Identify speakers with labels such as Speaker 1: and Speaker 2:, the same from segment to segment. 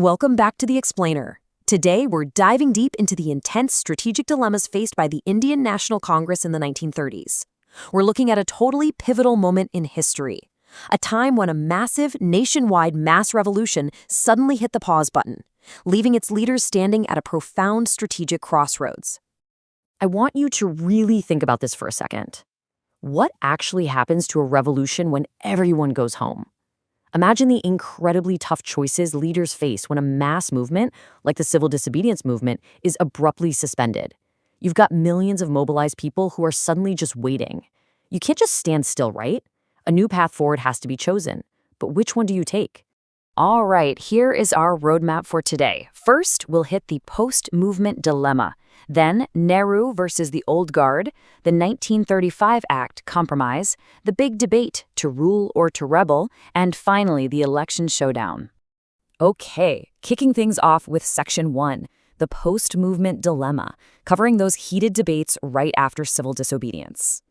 Speaker 1: Welcome back to The Explainer. Today, we're diving deep into the intense strategic dilemmas faced by the Indian National Congress in the 1930s. We're looking at a totally pivotal moment in history, a time when a massive, nationwide mass revolution suddenly hit the pause button, leaving its leaders standing at a profound strategic crossroads. I want you to really think about this for a second. What actually happens to a revolution when everyone goes home? Imagine the incredibly tough choices leaders face when a mass movement, like the Civil Disobedience Movement, is abruptly suspended. You've got millions of mobilized people who are suddenly just waiting. You can't just stand still, right? A new path forward has to be chosen. But which one do you take? All right, here is our roadmap for today. First, we'll hit the post-movement dilemma. Then, Nehru versus the old guard, the 1935 Act compromise, the big debate, to rule or to rebel, and finally, the election showdown. Okay, kicking things off with Section 1, the post-movement dilemma, covering those heated debates right after civil disobedience.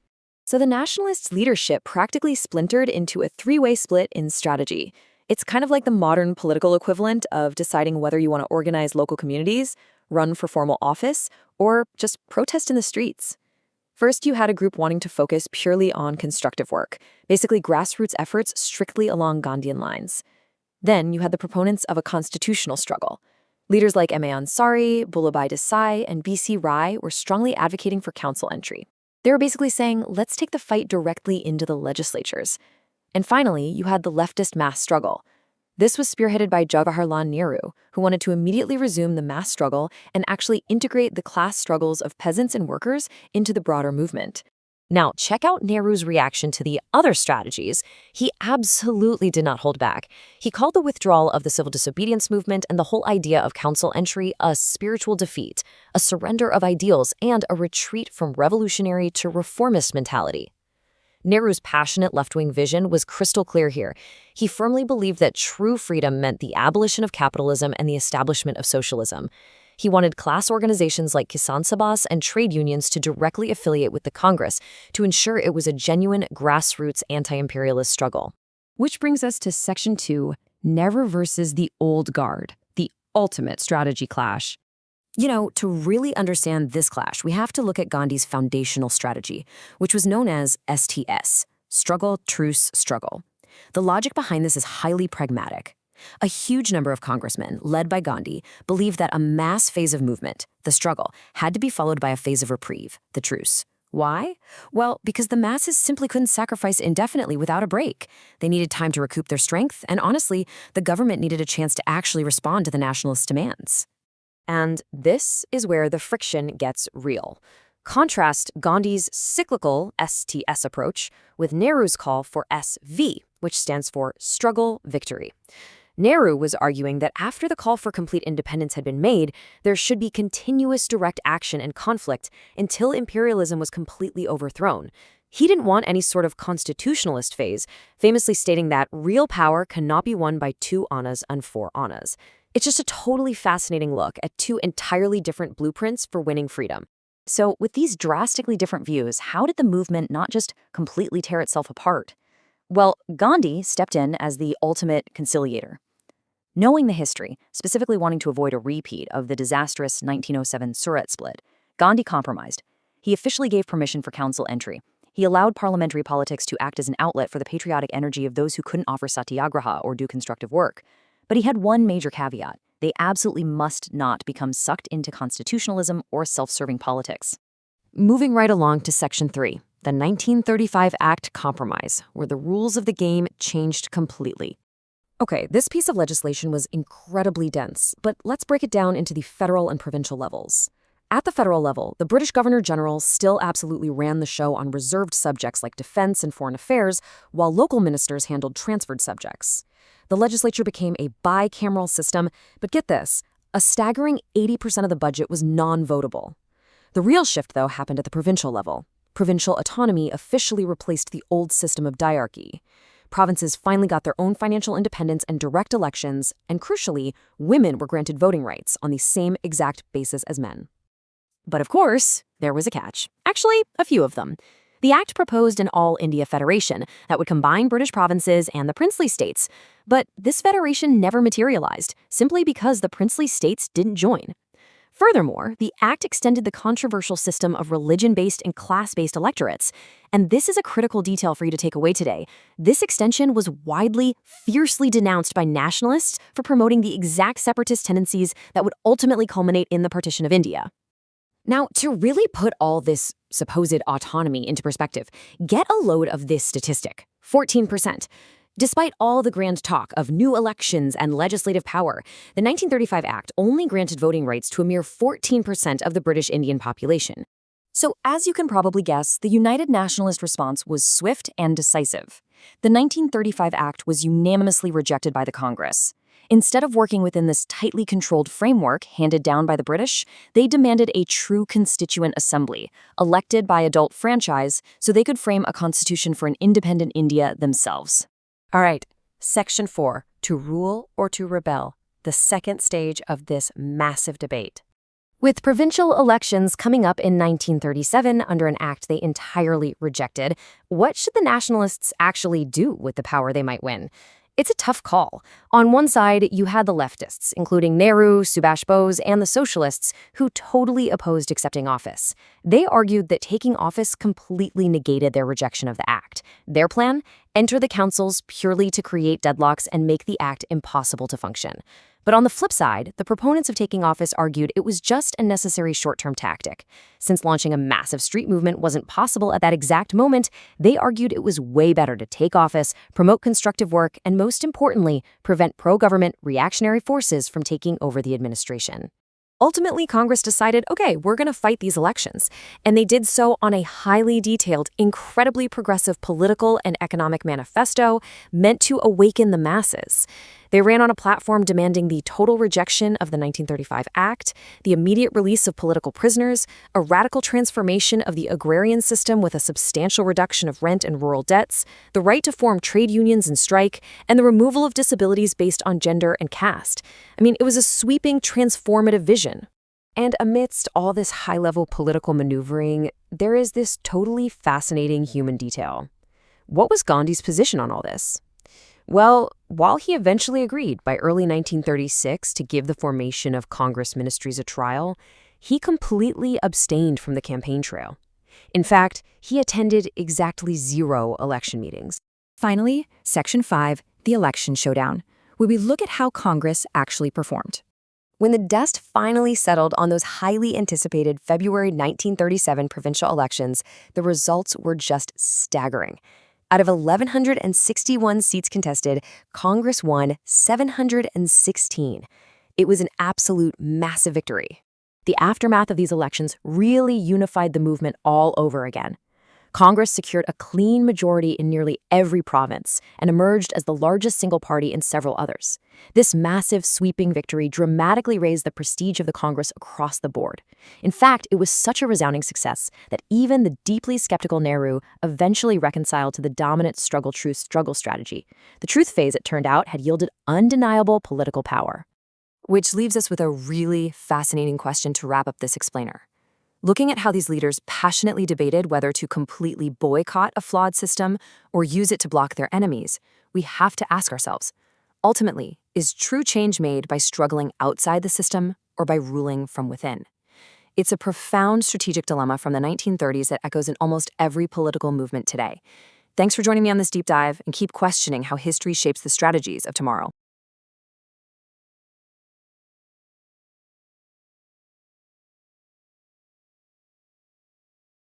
Speaker 1: So the nationalists' leadership practically splintered into a three-way split in strategy. It's kind of like the modern political equivalent of deciding whether you want to organize local communities, run for formal office, or just protest in the streets. First, you had a group wanting to focus purely on constructive work, basically grassroots efforts strictly along Gandhian lines. Then you had the proponents of a constitutional struggle. Leaders like M.A. Ansari, Vallabhbhai Desai, and B.C. Rai were strongly advocating for council entry. They were basically saying, let's take the fight directly into the legislatures. And finally, you had the leftist mass struggle. This was spearheaded by Jawaharlal Nehru, who wanted to immediately resume the mass struggle and actually integrate the class struggles of peasants and workers into the broader movement. Now, check out Nehru's reaction to the other strategies. He absolutely did not hold back. He called the withdrawal of the Civil Disobedience Movement and the whole idea of council entry a spiritual defeat, a surrender of ideals, and a retreat from revolutionary to reformist mentality. Nehru's passionate left-wing vision was crystal clear here. He firmly believed that true freedom meant the abolition of capitalism and the establishment of socialism. He wanted class organizations like Kisan Sabhas and trade unions to directly affiliate with the Congress to ensure it was a genuine grassroots anti-imperialist struggle. Which brings us to Section 2, Nehru versus the old guard, the ultimate strategy clash. You know, to really understand this clash, we have to look at Gandhi's foundational strategy, which was known as STS, struggle, truce, struggle. The logic behind this is highly pragmatic. A huge number of congressmen, led by Gandhi, believed that a mass phase of movement, the struggle, had to be followed by a phase of reprieve, the truce. Why? Well, because the masses simply couldn't sacrifice indefinitely without a break. They needed time to recoup their strength, and honestly, the government needed a chance to actually respond to the nationalist demands. And this is where the friction gets real. Contrast Gandhi's cyclical STS approach with Nehru's call for SV, which stands for struggle, victory. Nehru was arguing that after the call for complete independence had been made, there should be continuous direct action and conflict until imperialism was completely overthrown. He didn't want any sort of constitutionalist phase, famously stating that real power cannot be won by 2 annas and 4 annas. It's just a totally fascinating look at 2 entirely different blueprints for winning freedom. So with these drastically different views, how did the movement not just completely tear itself apart? Well, Gandhi stepped in as the ultimate conciliator. Knowing the history, specifically wanting to avoid a repeat of the disastrous 1907 Surat split, Gandhi compromised. He officially gave permission for council entry. He allowed parliamentary politics to act as an outlet for the patriotic energy of those who couldn't offer satyagraha or do constructive work. But he had one major caveat. They absolutely must not become sucked into constitutionalism or self-serving politics. Moving right along to Section 3, the 1935 Act compromise, where the rules of the game changed completely. Okay, this piece of legislation was incredibly dense, but let's break it down into the federal and provincial levels. At the federal level, the British Governor-General still absolutely ran the show on reserved subjects like defense and foreign affairs, while local ministers handled transferred subjects. The legislature became a bicameral system, but get this, a staggering 80% of the budget was non-votable. The real shift, though, happened at the provincial level. Provincial autonomy officially replaced the old system of diarchy. Provinces finally got their own financial independence and direct elections, and crucially, women were granted voting rights on the same exact basis as men. But of course, there was a catch. Actually, a few of them. The act proposed an all-India federation that would combine British provinces and the princely states. But this federation never materialized, simply because the princely states didn't join. Furthermore, the act extended the controversial system of religion-based and class-based electorates. And this is a critical detail for you to take away today. This extension was widely, fiercely denounced by nationalists for promoting the exact separatist tendencies that would ultimately culminate in the partition of India. Now, to really put all this supposed autonomy into perspective, get a load of this statistic: 14%. Despite all the grand talk of new elections and legislative power, the 1935 Act only granted voting rights to a mere 14% of the British Indian population. So, as you can probably guess, the United Nationalist response was swift and decisive. The 1935 Act was unanimously rejected by the Congress. Instead of working within this tightly controlled framework handed down by the British, they demanded a true constituent assembly, elected by adult franchise, so they could frame a constitution for an independent India themselves. All right, Section 4, to rule or to rebel, the second stage of this massive debate. With provincial elections coming up in 1937 under an act they entirely rejected, what should the nationalists actually do with the power they might win? It's a tough call. On one side, you had the leftists, including Nehru, Subhash Bose, and the socialists, who totally opposed accepting office. They argued that taking office completely negated their rejection of the act. Their plan? Enter the councils purely to create deadlocks and make the act impossible to function. But on the flip side, the proponents of taking office argued it was just a necessary short-term tactic. Since launching a massive street movement wasn't possible at that exact moment, they argued it was way better to take office, promote constructive work, and most importantly, prevent pro-government reactionary forces from taking over the administration. Ultimately, Congress decided, okay, we're going to fight these elections. And they did so on a highly detailed, incredibly progressive political and economic manifesto meant to awaken the masses. They ran on a platform demanding the total rejection of the 1935 Act, the immediate release of political prisoners, a radical transformation of the agrarian system with a substantial reduction of rent and rural debts, the right to form trade unions and strike, and the removal of disabilities based on gender and caste. I mean, it was a sweeping, transformative vision. And amidst all this high-level political maneuvering, there is this totally fascinating human detail. What was Gandhi's position on all this? Well, while he eventually agreed by early 1936 to give the formation of Congress ministries a trial, he completely abstained from the campaign trail. In fact, he attended exactly 0 election meetings. Finally, Section 5, the election showdown, where we look at how Congress actually performed. When the dust finally settled on those highly anticipated February 1937 provincial elections, the results were just staggering. Out of 1,161 seats contested, Congress won 716. It was an absolute massive victory. The aftermath of these elections really unified the movement all over again. Congress secured a clean majority in nearly every province and emerged as the largest single party in several others. This massive, sweeping victory dramatically raised the prestige of the Congress across the board. In fact, it was such a resounding success that even the deeply skeptical Nehru eventually reconciled to the dominant struggle-truth-struggle strategy. The truth phase, it turned out, had yielded undeniable political power. Which leaves us with a really fascinating question to wrap up this explainer. Looking at how these leaders passionately debated whether to completely boycott a flawed system or use it to block their enemies, we have to ask ourselves, ultimately, is true change made by struggling outside the system or by ruling from within? It's a profound strategic dilemma from the 1930s that echoes in almost every political movement today. Thanks for joining me on this deep dive, and keep questioning how history shapes the strategies of tomorrow.